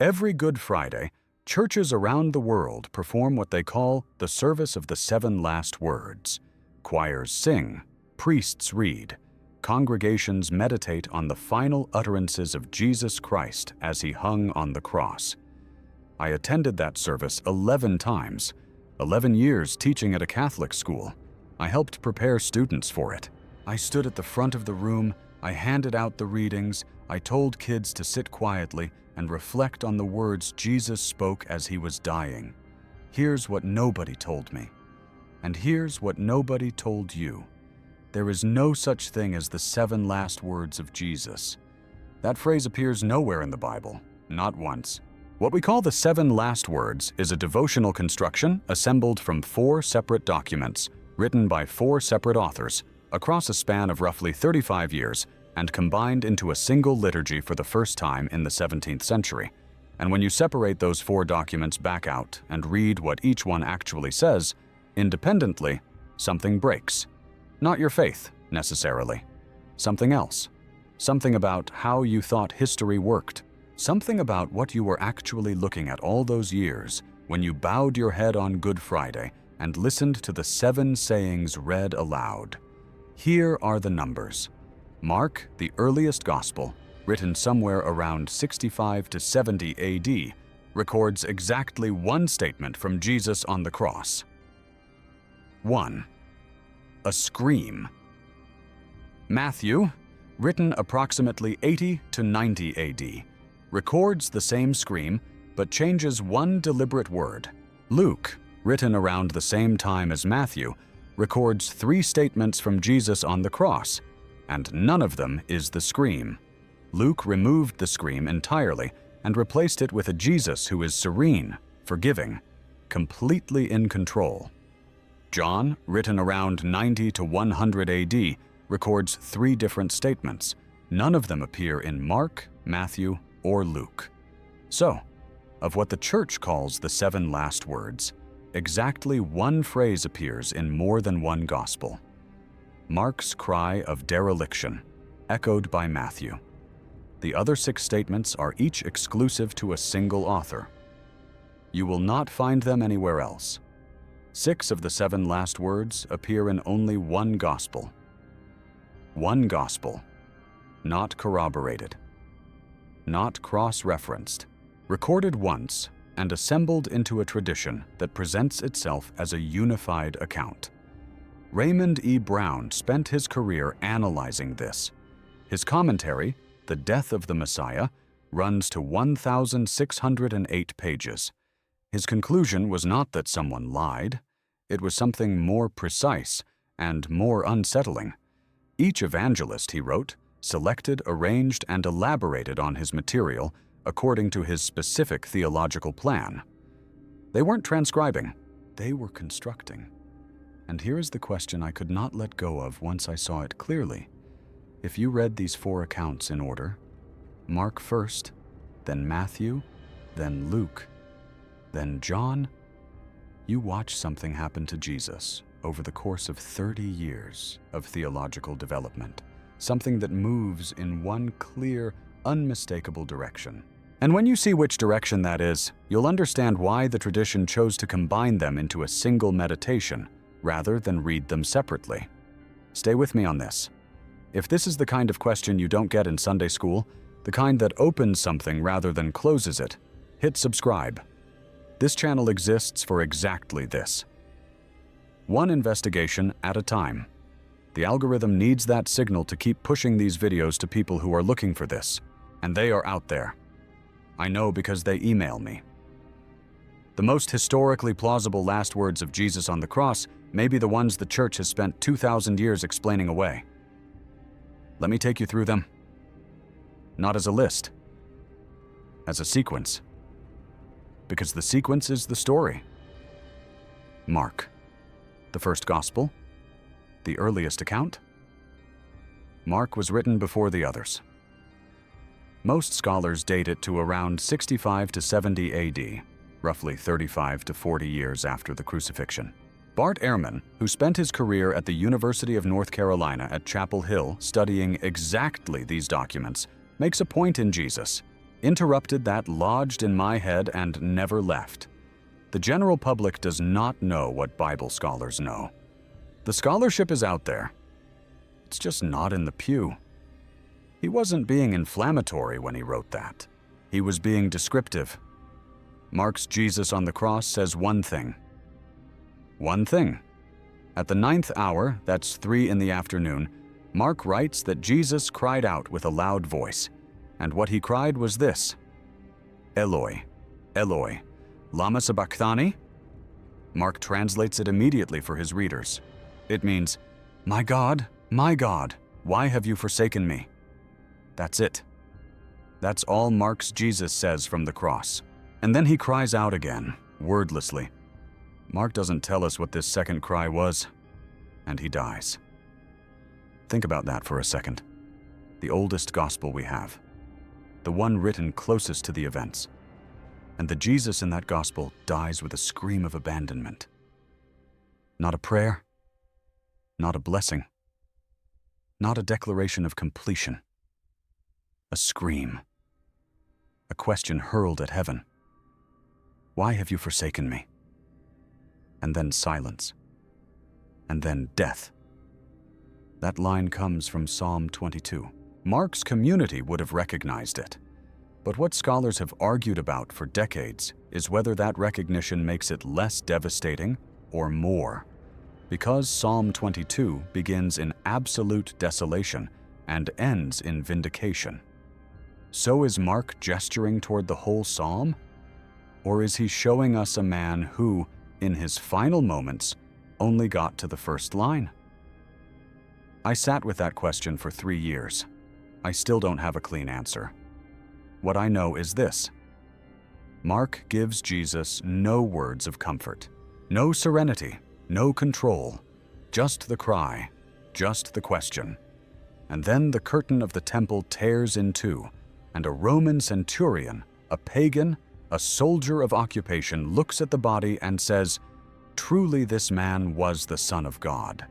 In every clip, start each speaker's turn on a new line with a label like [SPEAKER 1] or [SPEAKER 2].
[SPEAKER 1] Every Good Friday, churches around the world perform what they call the service of the 7 last words. Choirs sing, priests read, congregations meditate on the final utterances of Jesus Christ as he hung on the cross. I attended that service 11 times, 11 years teaching at a Catholic school. I helped prepare students for it. I stood at the front of the room, I handed out the readings, I told kids to sit quietly and reflect on the words Jesus spoke as he was dying. Here's what nobody told me. And here's what nobody told you. There is no such thing as the 7 last words of Jesus. That phrase appears nowhere in the Bible, not once. What we call the 7 last words is a devotional construction assembled from 4 separate documents, written by 4 separate authors, across a span of roughly 35 years, and combined into a single liturgy for the first time in the 17th century. And when you separate those 4 documents back out and read what each one actually says, independently, something breaks. Not your faith, necessarily. Something else. Something about how you thought history worked. Something about what you were actually looking at all those years when you bowed your head on Good Friday and listened to the 7 sayings read aloud. Here are the numbers. Mark, the earliest gospel, written somewhere around 65 to 70 AD, records exactly 1 statement from Jesus on the cross. 1. A scream. Matthew, written approximately 80 to 90 AD, records the same scream but changes 1 deliberate word. Luke, written around the same time as Matthew, records 3 statements from Jesus on the cross, and none of them is the scream. Luke removed the scream entirely and replaced it with a Jesus who is serene, forgiving, completely in control. John, written around 90 to 100 AD, records 3 different statements. None of them appear in Mark, Matthew, or Luke. So, of what the Church calls the 7 last words, exactly 1 phrase appears in more than 1 gospel. Mark's cry of dereliction, echoed by Matthew. The other 6 statements are each exclusive to a single author. You will not find them anywhere else. 6 of the 7 last words appear in only 1 gospel. 1 gospel, not corroborated, not cross-referenced, recorded once and assembled into a tradition that presents itself as a unified account. Raymond E. Brown spent his career analyzing this. His commentary, The Death of the Messiah, runs to 1,608 pages. His conclusion was not that someone lied. It was something more precise and more unsettling. Each evangelist, he wrote, selected, arranged, and elaborated on his material according to his specific theological plan. They weren't transcribing, they were constructing. And here is the question I could not let go of once I saw it clearly. If you read these 4 accounts in order, Mark first, then Matthew, then Luke, then John, you watch something happen to Jesus over the course of 30 years of theological development, something that moves in 1 clear, unmistakable direction. And when you see which direction that is, you'll understand why the tradition chose to combine them into a single meditation, rather than read them separately. Stay with me on this. If this is the kind of question you don't get in Sunday school, the kind that opens something rather than closes it, hit subscribe. This channel exists for exactly this. 1 investigation at a time. The algorithm needs that signal to keep pushing these videos to people who are looking for this, and they are out there. I know because they email me. The most historically plausible last words of Jesus on the cross may be the ones the Church has spent 2,000 years explaining away. Let me take you through them. Not as a list, as a sequence. Because the sequence is the story. Mark, the first gospel, the earliest account. Mark was written before the others. Most scholars date it to around 65 to 70 AD, roughly 35 to 40 years after the crucifixion. Bart Ehrman, who spent his career at the University of North Carolina at Chapel Hill studying exactly these documents, makes a point in Jesus, interrupted that lodged in my head and never left. The general public does not know what Bible scholars know. The scholarship is out there. It's just not in the pew. He wasn't being inflammatory when he wrote that. He was being descriptive. Mark's Jesus on the cross says one thing. One thing. At the 9th hour, that's 3 in the afternoon, Mark writes that Jesus cried out with a loud voice, and what he cried was this: Eloi, Eloi, lama sabachthani? Mark translates it immediately for his readers. It means, my God, why have you forsaken me? That's it. That's all Mark's Jesus says from the cross. And then he cries out again, wordlessly. Mark doesn't tell us what this second cry was, and he dies. Think about that for a second. The oldest gospel we have, the one written closest to the events, and the Jesus in that gospel dies with a scream of abandonment. Not a prayer, not a blessing, not a declaration of completion. A scream. A question hurled at heaven. Why have you forsaken me? And then silence. And then death. That line comes from Psalm 22. Mark's community would have recognized it. But what scholars have argued about for decades is whether that recognition makes it less devastating or more. Because Psalm 22 begins in absolute desolation and ends in vindication. So is Mark gesturing toward the whole psalm? Or is he showing us a man who, in his final moments, only got to the first line? I sat with that question for 3 years. I still don't have a clean answer. What I know is this: Mark gives Jesus no words of comfort, no serenity, no control, just the cry, just the question. And then the curtain of the temple tears in two, and a Roman centurion, a pagan, a soldier of occupation, looks at the body and says, "Truly this man was the Son of God."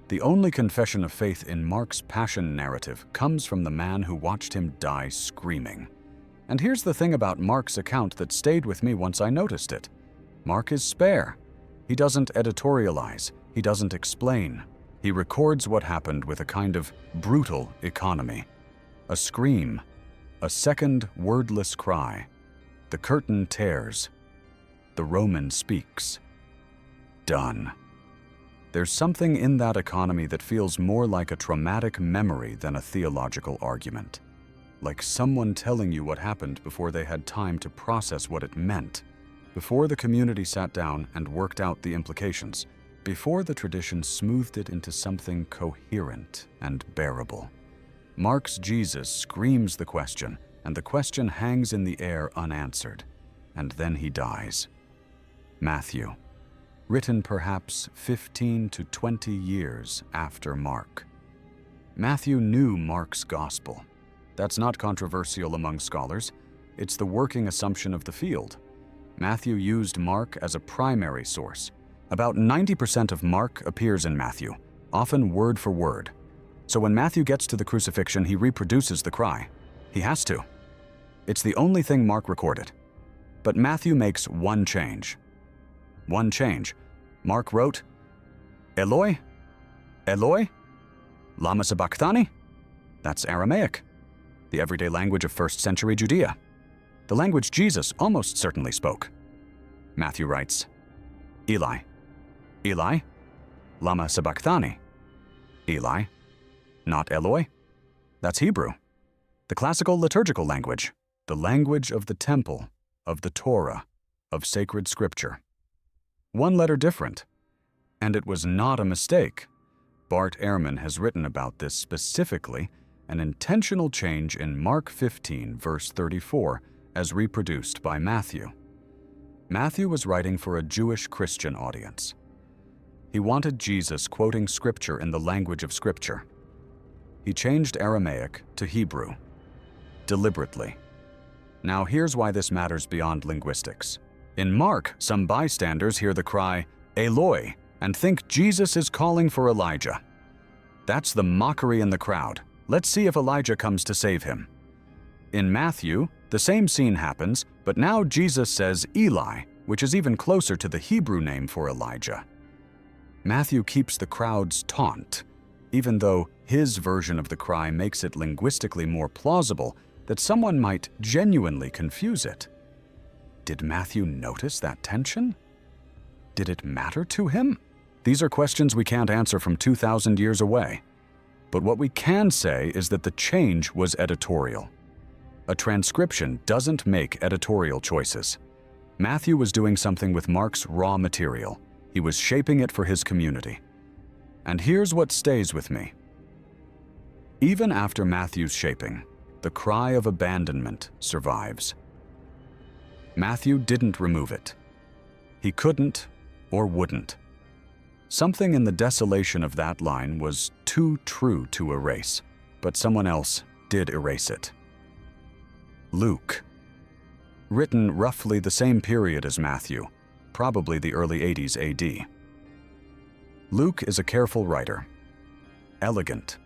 [SPEAKER 1] The only confession of faith in Mark's passion narrative comes from the man who watched him die screaming. And here's the thing about Mark's account that stayed with me once I noticed it. Mark is spare. He doesn't editorialize. He doesn't explain. He records what happened with a kind of brutal economy. A scream. A second wordless cry. The curtain tears. The Roman speaks. Done. There's something in that economy that feels more like a traumatic memory than a theological argument. Like someone telling you what happened before they had time to process what it meant, before the community sat down and worked out the implications, before the tradition smoothed it into something coherent and bearable. Mark's Jesus screams the question, and the question hangs in the air unanswered, and then he dies. Matthew, written perhaps 15 to 20 years after Mark. Matthew knew Mark's gospel. That's not controversial among scholars. It's the working assumption of the field. Matthew used Mark as a primary source. About 90% of Mark appears in Matthew, often word for word. So when Matthew gets to the crucifixion, he reproduces the cry. He has to. It's the only thing Mark recorded. But Matthew makes one change. One change. Mark wrote, "Eloi, Eloi, lama sabachthani?" That's Aramaic, the everyday language of first-century Judea, the language Jesus almost certainly spoke. Matthew writes, "Eli, Eli, lama sabachthani?" Eli, not Eloi. That's Hebrew, the classical liturgical language, the language of the temple, of the Torah, of sacred scripture. One letter different. And it was not a mistake. Bart Ehrman has written about this specifically, an intentional change in Mark 15, verse 34, as reproduced by Matthew. Matthew was writing for a Jewish Christian audience. He wanted Jesus quoting scripture in the language of scripture. He changed Aramaic to Hebrew, deliberately. Now here's why this matters beyond linguistics. In Mark, some bystanders hear the cry, "Eloi," and think Jesus is calling for Elijah. That's the mockery in the crowd. Let's see if Elijah comes to save him. In Matthew, The same scene happens, but now Jesus says Eli, which is even closer to the Hebrew name for Elijah. Matthew keeps the crowd's taunt, even though his version of the cry makes it linguistically more plausible that someone might genuinely confuse it. Did Matthew notice that tension? Did it matter to him? These are questions we can't answer from 2,000 years away. But what we can say is that the change was editorial. A transcription doesn't make editorial choices. Matthew was doing something with Mark's raw material. He was shaping it for his community. And here's what stays with me. Even after Matthew's shaping, the cry of abandonment survives. Matthew didn't remove it. He couldn't or wouldn't. Something in the desolation of that line was too true to erase, but someone else did erase it. Luke. Written roughly the same period as Matthew, probably the early 80s AD. Luke is a careful writer. Elegant.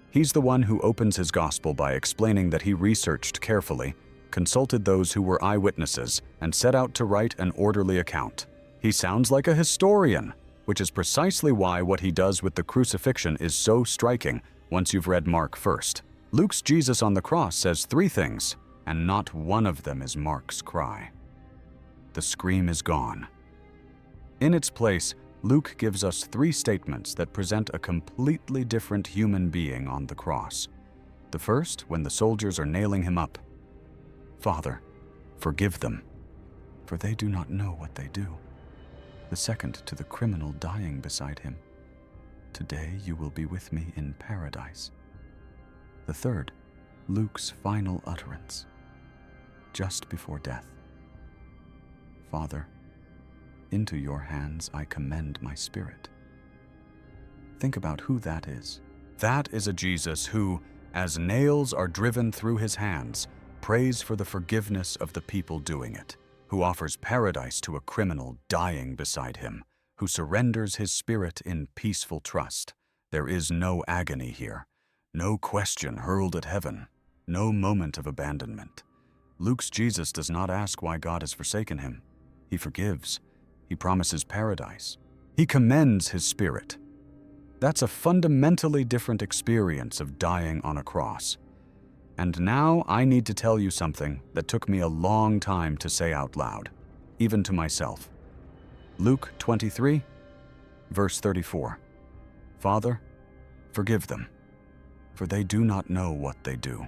[SPEAKER 1] He's the one who opens his gospel by explaining that he researched carefully, consulted those who were eyewitnesses, and set out to write an orderly account. He sounds like a historian, which is precisely why what he does with the crucifixion is so striking once you've read Mark first. Luke's Jesus on the cross says 3 things, and not one of them is Mark's cry. The scream is gone. In its place, Luke gives us 3 statements that present a completely different human being on the cross. The first, when the soldiers are nailing him up. Father, forgive them, for they do not know what they do. The second, to the criminal dying beside him. Today you will be with me in paradise. The third, Luke's final utterance, just before death. Father, into your hands I commend my spirit. Think about who that is. That is a Jesus who, as nails are driven through his hands, prays for the forgiveness of the people doing it, who offers paradise to a criminal dying beside him, who surrenders his spirit in peaceful trust. There is no agony here, no question hurled at heaven, no moment of abandonment. Luke's Jesus does not ask why God has forsaken him. He forgives. He promises paradise. He commends his spirit. That's a fundamentally different experience of dying on a cross. And now I need to tell you something that took me a long time to say out loud, even to myself. Luke 23, verse 34. Father, forgive them, for they do not know what they do.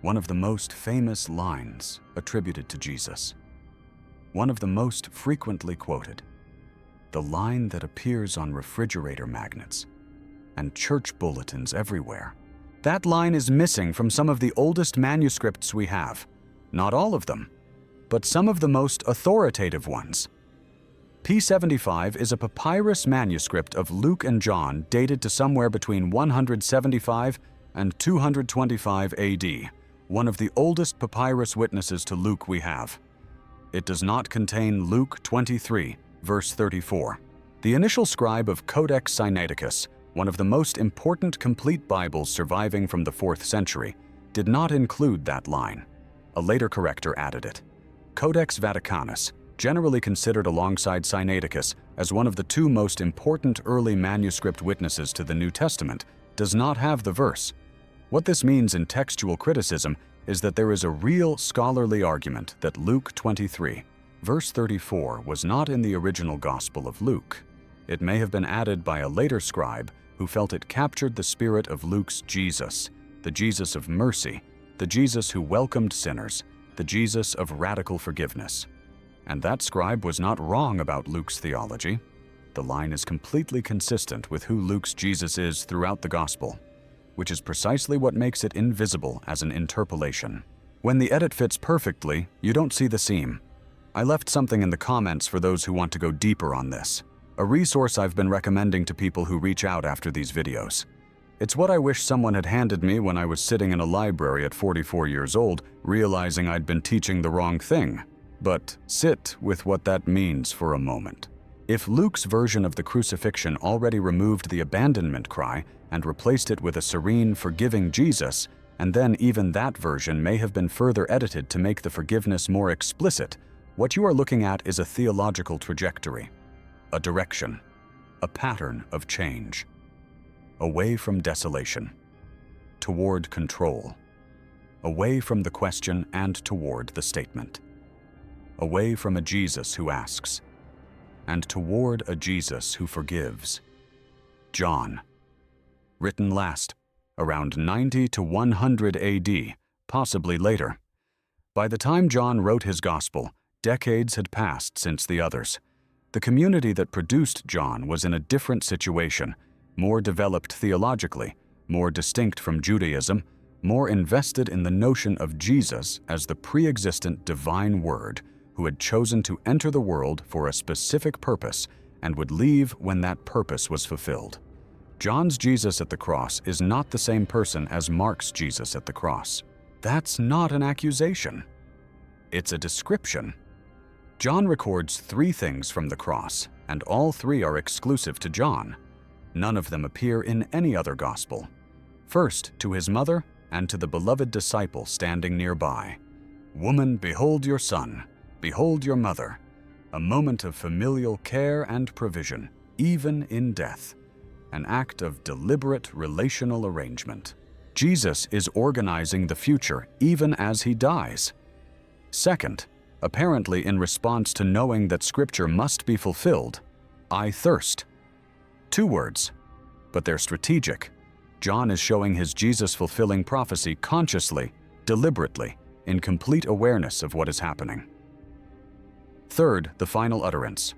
[SPEAKER 1] One of the most famous lines attributed to Jesus. One of the most frequently quoted. The line that appears on refrigerator magnets and church bulletins everywhere. That line is missing from some of the oldest manuscripts we have. Not all of them, but some of the most authoritative ones. P75 is a papyrus manuscript of Luke and John dated to somewhere between 175 and 225 AD, one of the oldest papyrus witnesses to Luke we have. It does not contain Luke 23, verse 34. The initial scribe of Codex Sinaiticus, one of the most important complete Bibles surviving from the 4th century, did not include that line. A later corrector added it. Codex Vaticanus, generally considered alongside Sinaiticus as one of the 2 most important early manuscript witnesses to the New Testament, does not have the verse. What this means in textual criticism is that there is a real scholarly argument that Luke 23, verse 34 was not in the original Gospel of Luke. It may have been added by a later scribe who felt it captured the spirit of Luke's Jesus, the Jesus of mercy, the Jesus who welcomed sinners, the Jesus of radical forgiveness. And that scribe was not wrong about Luke's theology. The line is completely consistent with who Luke's Jesus is throughout the Gospel, which is precisely what makes it invisible as an interpolation. When the edit fits perfectly, you don't see the seam. I left something in the comments for those who want to go deeper on this. A resource I've been recommending to people who reach out after these videos. It's what I wish someone had handed me when I was sitting in a library at 44 years old, realizing I'd been teaching the wrong thing. But sit with what that means for a moment. If Luke's version of the crucifixion already removed the abandonment cry and replaced it with a serene, forgiving Jesus, and then even that version may have been further edited to make the forgiveness more explicit, what you are looking at is a theological trajectory, a direction, a pattern of change, away from desolation, toward control, away from the question and toward the statement, away from a Jesus who asks, and toward a Jesus who forgives. John. Written last, around 90 to 100 AD, possibly later. By the time John wrote his gospel, decades had passed since the others. The community that produced John was in a different situation, more developed theologically, more distinct from Judaism, more invested in the notion of Jesus as the pre-existent divine Word who had chosen to enter the world for a specific purpose and would leave when that purpose was fulfilled. John's Jesus at the cross is not the same person as Mark's Jesus at the cross. That's not an accusation. It's a description. John records 3 things from the cross, and all 3 are exclusive to John. None of them appear in any other gospel. First, to his mother and to the beloved disciple standing nearby. "Woman, behold your son. Behold your mother." A moment of familial care and provision, even in death. An act of deliberate relational arrangement. Jesus is organizing the future even as he dies. Second, apparently in response to knowing that Scripture must be fulfilled, "I thirst." 2 words, but they're strategic. John is showing his Jesus-fulfilling prophecy consciously, deliberately, in complete awareness of what is happening. Third, the final utterance.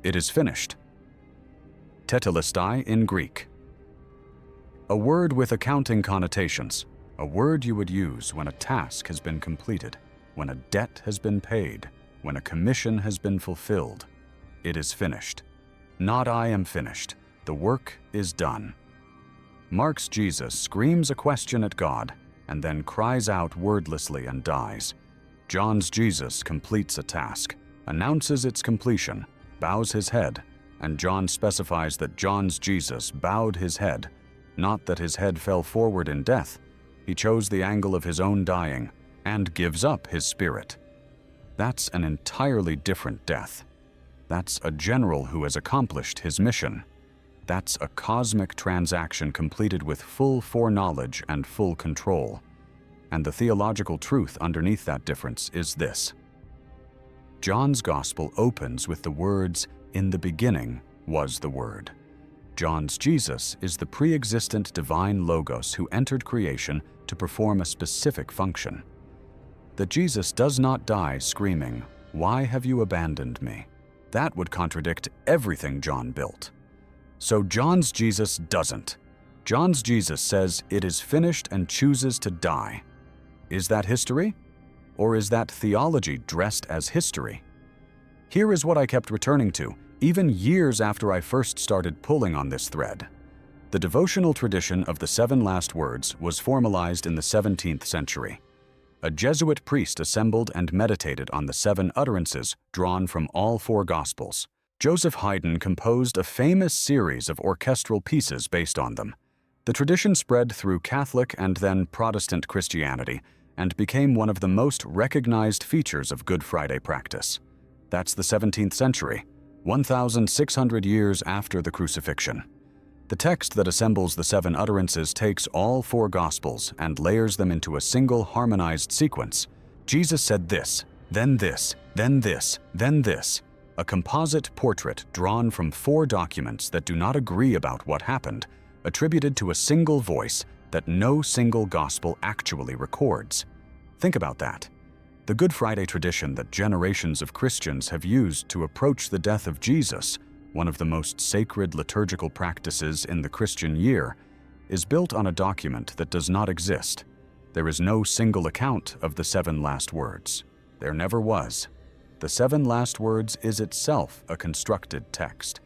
[SPEAKER 1] It is finished. Tetelestai in Greek. A word with accounting connotations, a word you would use when a task has been completed, when a debt has been paid, when a commission has been fulfilled. It is finished. Not I am finished. The work is done. Mark's Jesus screams a question at God and then cries out wordlessly and dies. John's Jesus completes a task, announces its completion, bows his head, and John specifies that John's Jesus bowed his head, not that his head fell forward in death. He chose the angle of his own dying and gives up his spirit. That's an entirely different death. That's a general who has accomplished his mission. That's a cosmic transaction completed with full foreknowledge and full control. And the theological truth underneath that difference is this. John's Gospel opens with the words, "In the beginning was the Word." John's Jesus is the pre-existent divine Logos who entered creation to perform a specific function. That Jesus does not die screaming, "Why have you abandoned me?" That would contradict everything John built. So John's Jesus doesn't. John's Jesus says it is finished and chooses to die. Is that history? Or is that theology dressed as history? Here is what I kept returning to, even years after I first started pulling on this thread. The devotional tradition of the 7 last words was formalized in the 17th century. A Jesuit priest assembled and meditated on the 7 utterances drawn from all 4 Gospels. Joseph Haydn composed a famous series of orchestral pieces based on them. The tradition spread through Catholic and then Protestant Christianity and became one of the most recognized features of Good Friday practice. That's the 17th century, 1,600 years after the crucifixion. The text that assembles the 7 utterances takes all 4 Gospels and layers them into a single harmonized sequence. Jesus said this, then this, then this, then this. A composite portrait drawn from 4 documents that do not agree about what happened, attributed to a single voice that no single gospel actually records. Think about that. The Good Friday tradition that generations of Christians have used to approach the death of Jesus, one of the most sacred liturgical practices in the Christian year, is built on a document that does not exist. There is no single account of the 7 last words. There never was. The 7 last words is itself a constructed text,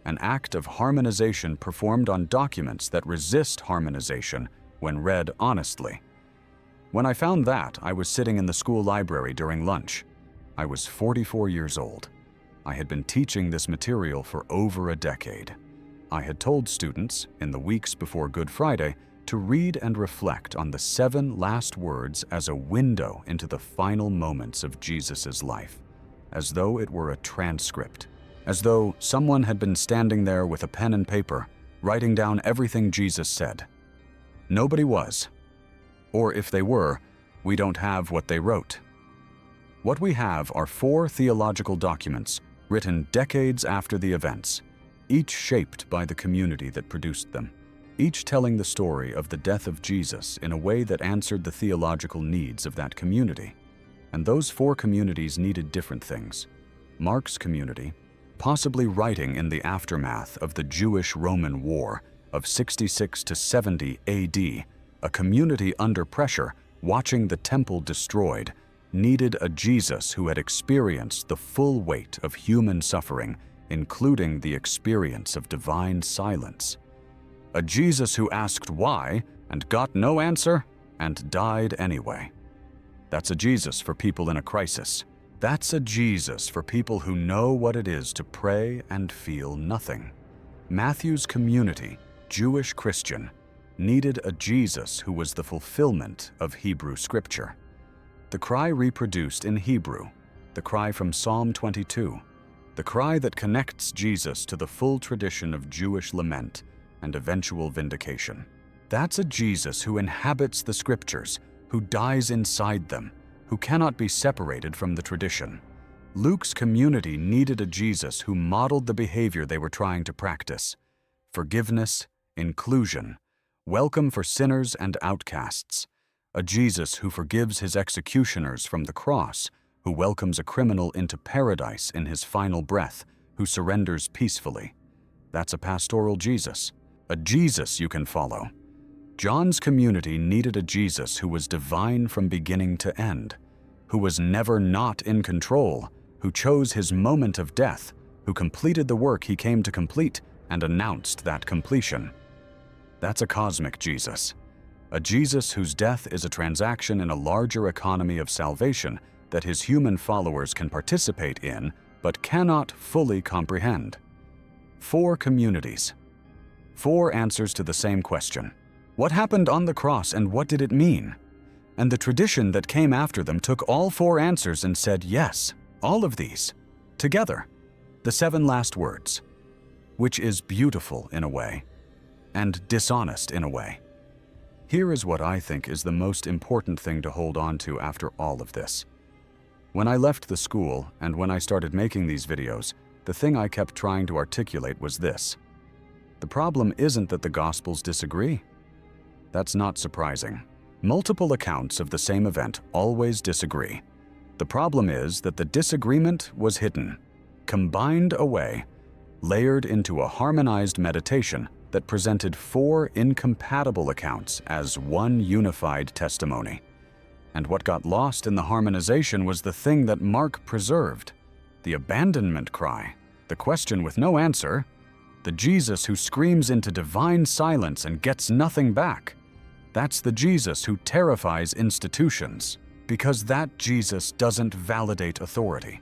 [SPEAKER 1] an act of harmonization performed on documents that resist harmonization when read honestly. When I found that, I was sitting in the school library during lunch. I was 44 years old. I had been teaching this material for over a decade. I had told students, in the weeks before Good Friday, to read and reflect on the 7 last words as a window into the final moments of Jesus' life, as though it were a transcript, as though someone had been standing there with a pen and paper, writing down everything Jesus said. Nobody was. Or if they were, we don't have what they wrote. What we have are 4 theological documents written decades after the events, each shaped by the community that produced them, each telling the story of the death of Jesus in a way that answered the theological needs of that community. And those 4 communities needed different things. Mark's community, possibly writing in the aftermath of the Jewish-Roman War of 66 to 70 AD, a community under pressure, watching the temple destroyed, needed a Jesus who had experienced the full weight of human suffering, including the experience of divine silence. A Jesus who asked why and got no answer and died anyway. That's a Jesus for people in a crisis. That's a Jesus for people who know what it is to pray and feel nothing. Matthew's community, Jewish Christian, needed a Jesus who was the fulfillment of Hebrew scripture. The cry reproduced in Hebrew, the cry from Psalm 22, the cry that connects Jesus to the full tradition of Jewish lament and eventual vindication. That's a Jesus who inhabits the scriptures, who dies inside them, who cannot be separated from the tradition. Luke's community needed a Jesus who modeled the behavior they were trying to practice: forgiveness, inclusion, welcome for sinners and outcasts. A Jesus who forgives his executioners from the cross, who welcomes a criminal into paradise in his final breath, who surrenders peacefully. That's a pastoral Jesus, a Jesus you can follow. John's community needed a Jesus who was divine from beginning to end, who was never not in control, who chose his moment of death, who completed the work he came to complete and announced that completion. That's a cosmic Jesus, a Jesus whose death is a transaction in a larger economy of salvation that his human followers can participate in but cannot fully comprehend. 4 communities. 4 answers to the same question. What happened on the cross and what did it mean? And the tradition that came after them took all 4 answers and said, yes, all of these, together. The 7 last words, which is beautiful in a way, and dishonest in a way. Here is what I think is the most important thing to hold on to after all of this. When I left the school and when I started making these videos, the thing I kept trying to articulate was this. The problem isn't that the Gospels disagree. That's not surprising. Multiple accounts of the same event always disagree. The problem is that the disagreement was hidden, combined away, layered into a harmonized meditation that presented 4 incompatible accounts as one unified testimony. And what got lost in the harmonization was the thing that Mark preserved: the abandonment cry, the question with no answer, the Jesus who screams into divine silence and gets nothing back. That's the Jesus who terrifies institutions, because that Jesus doesn't validate authority,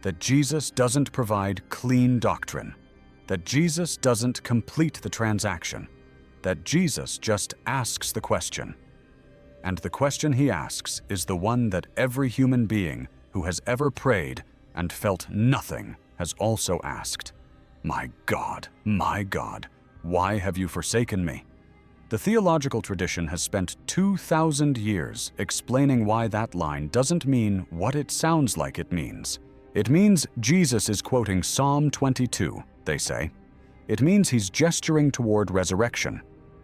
[SPEAKER 1] that Jesus doesn't provide clean doctrine, that Jesus doesn't complete the transaction, that Jesus just asks the question. And the question he asks is the one that every human being who has ever prayed and felt nothing has also asked. My God, why have you forsaken me? The theological tradition has spent 2,000 years explaining why that line doesn't mean what it sounds like it means. It means Jesus is quoting Psalm 22, they say. It means he's gesturing toward resurrection.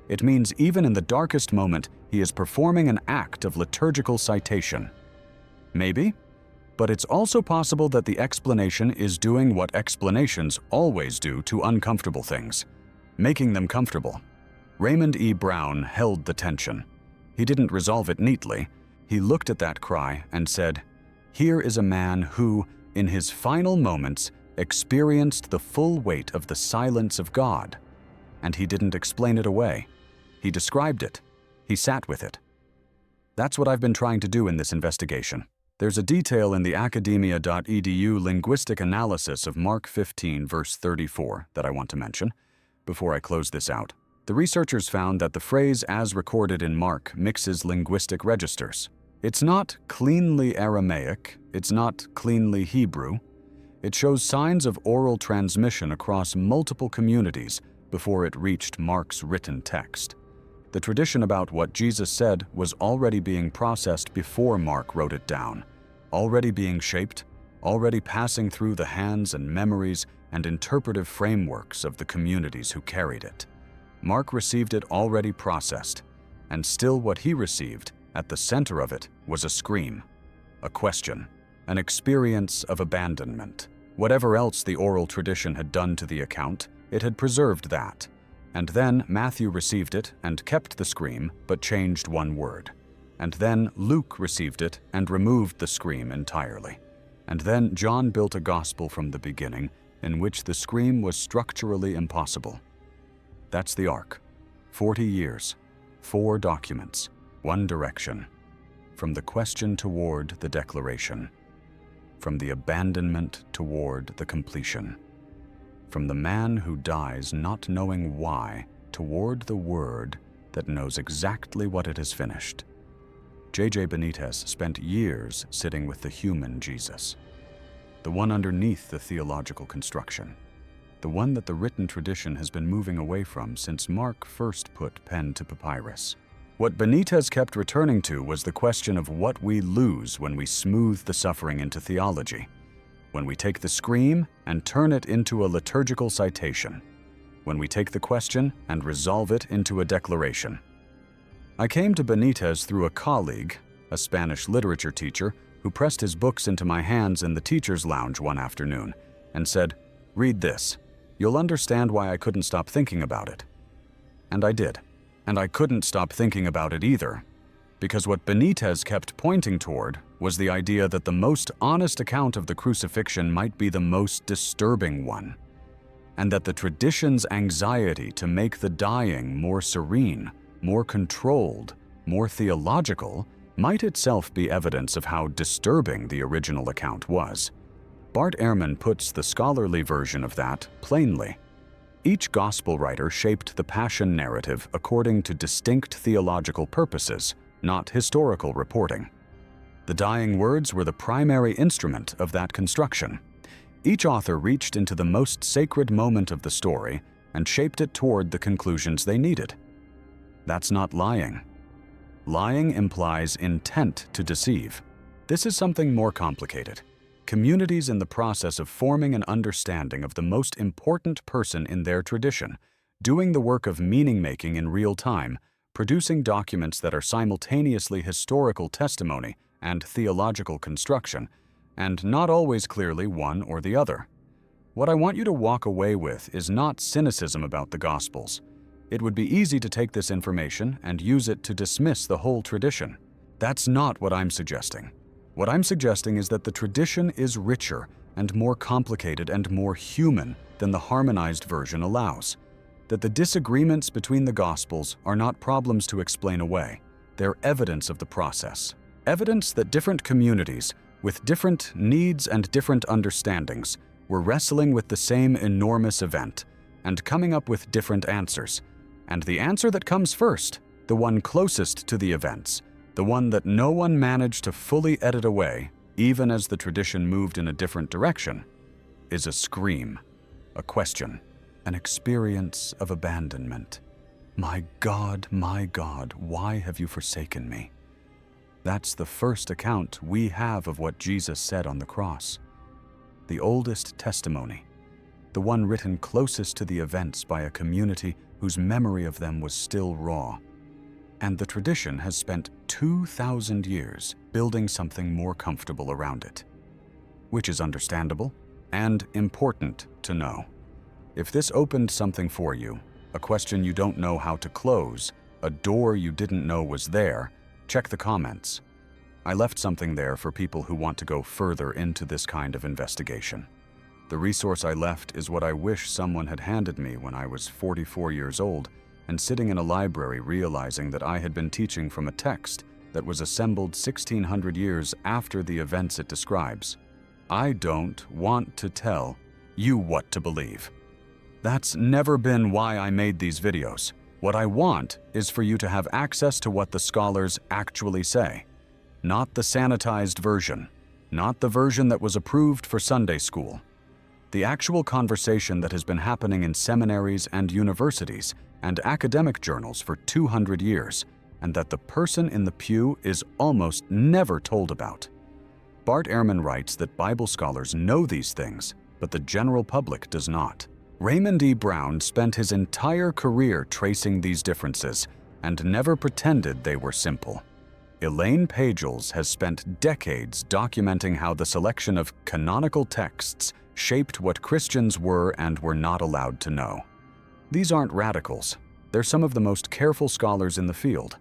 [SPEAKER 1] It means even in the darkest moment, he is performing an act of liturgical citation. Maybe, but it's also possible that the explanation is doing what explanations always do to uncomfortable things, making them comfortable. Raymond E. Brown held the tension. He didn't resolve it neatly. He looked at that cry and said, "Here is a man who, in his final moments, experienced the full weight of the silence of God." And he didn't explain it away. He described it. He sat with it. That's what I've been trying to do in this investigation. There's a detail in the academia.edu linguistic analysis of Mark 15, verse 34 that I want to mention before I close this out. The researchers found that the phrase as recorded in Mark mixes linguistic registers. It's not cleanly Aramaic, it's not cleanly Hebrew. It shows signs of oral transmission across multiple communities before it reached Mark's written text. The tradition about what Jesus said was already being processed before Mark wrote it down, already being shaped, already passing through the hands and memories and interpretive frameworks of the communities who carried it. Mark received it already processed, and still what he received, at the center of it, was a scream, a question, an experience of abandonment. Whatever else the oral tradition had done to the account, it had preserved that. And then Matthew received it and kept the scream, but changed one word. And then Luke received it and removed the scream entirely. And then John built a gospel from the beginning in which the scream was structurally impossible. That's the arc. 40 years, 4 documents, 1 direction. From the question toward the declaration. From the abandonment toward the completion. From the man who dies not knowing why toward the word that knows exactly what it has finished. J.J. Benitez spent years sitting with the human Jesus, the one underneath the theological construction, the one that the written tradition has been moving away from since Mark first put pen to papyrus. What Benitez kept returning to was the question of what we lose when we smooth the suffering into theology, when we take the scream and turn it into a liturgical citation, when we take the question and resolve it into a declaration. I came to Benitez through a colleague, a Spanish literature teacher, who pressed his books into my hands in the teacher's lounge one afternoon and said, "Read this. You'll understand why I couldn't stop thinking about it." And I did. And I couldn't stop thinking about it either, because what Benitez kept pointing toward was the idea that the most honest account of the crucifixion might be the most disturbing one, and that the tradition's anxiety to make the dying more serene, more controlled, more theological, might itself be evidence of how disturbing the original account was. Bart Ehrman puts the scholarly version of that plainly. Each gospel writer shaped the passion narrative according to distinct theological purposes, not historical reporting. The dying words were the primary instrument of that construction. Each author reached into the most sacred moment of the story and shaped it toward the conclusions they needed. That's not lying. Lying implies intent to deceive. This is something more complicated. Communities in the process of forming an understanding of the most important person in their tradition, doing the work of meaning-making in real time, producing documents that are simultaneously historical testimony and theological construction, and not always clearly one or the other. What I want you to walk away with is not cynicism about the Gospels. It would be easy to take this information and use it to dismiss the whole tradition. That's not what I'm suggesting. What I'm suggesting is that the tradition is richer and more complicated and more human than the harmonized version allows. That the disagreements between the Gospels are not problems to explain away. They're evidence of the process. Evidence that different communities, with different needs and different understandings, were wrestling with the same enormous event and coming up with different answers. And the answer that comes first, the one closest to the events, the one that no one managed to fully edit away, even as the tradition moved in a different direction, is a scream, a question, an experience of abandonment. My God, why have you forsaken me?" That's the first account we have of what Jesus said on the cross. The oldest testimony, the one written closest to the events by a community whose memory of them was still raw. And the tradition has spent 2,000 years building something more comfortable around it, which is understandable and important to know. If this opened something for you, a question you don't know how to close, a door you didn't know was there, check the comments. I left something there for people who want to go further into this kind of investigation. The resource I left is what I wish someone had handed me when I was 44 years old and sitting in a library realizing that I had been teaching from a text that was assembled 1,600 years after the events it describes. I don't want to tell you what to believe. That's never been why I made these videos. What I want is for you to have access to what the scholars actually say, not the sanitized version, not the version that was approved for Sunday school. The actual conversation that has been happening in seminaries and universities and academic journals for 200 years, and that the person in the pew is almost never told about. Bart Ehrman writes that Bible scholars know these things, but the general public does not. Raymond E. Brown spent his entire career tracing these differences and never pretended they were simple. Elaine Pagels has spent decades documenting how the selection of canonical texts shaped what Christians were and were not allowed to know. These aren't radicals. They're some of the most careful scholars in the field.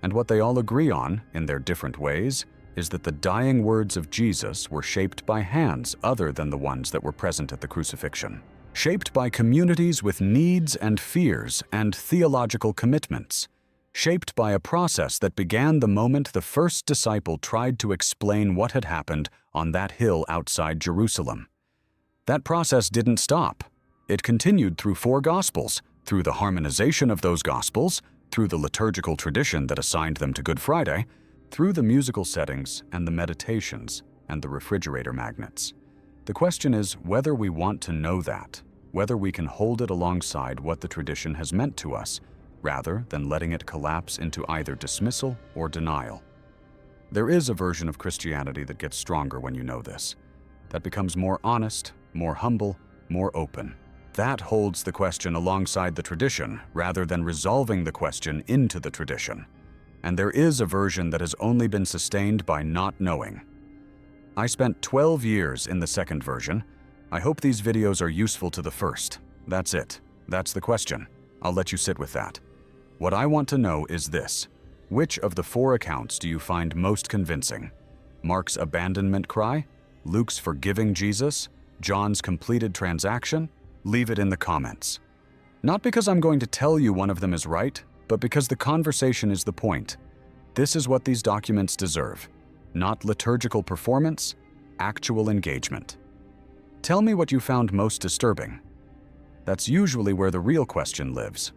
[SPEAKER 1] And what they all agree on, in their different ways, is that the dying words of Jesus were shaped by hands other than the ones that were present at the crucifixion. Shaped by communities with needs and fears and theological commitments. Shaped by a process that began the moment the first disciple tried to explain what had happened on that hill outside Jerusalem. That process didn't stop. It continued through 4 Gospels, through the harmonization of those Gospels, through the liturgical tradition that assigned them to Good Friday, through the musical settings and the meditations and the refrigerator magnets. The question is whether we want to know that, whether we can hold it alongside what the tradition has meant to us, rather than letting it collapse into either dismissal or denial. There is a version of Christianity that gets stronger when you know this, that becomes more honest, more humble, more open. That holds the question alongside the tradition rather than resolving the question into the tradition. And there is a version that has only been sustained by not knowing. I spent 12 years in the second version. I hope these videos are useful to the first. That's it. That's the question. I'll let you sit with that. What I want to know is this. Which of the 4 accounts do you find most convincing? Mark's abandonment cry? Luke's forgiving Jesus? John's completed transaction? Leave it in the comments. Not because I'm going to tell you one of them is right, but because the conversation is the point. This is what these documents deserve. Not liturgical performance, actual engagement. Tell me what you found most disturbing. That's usually where the real question lives.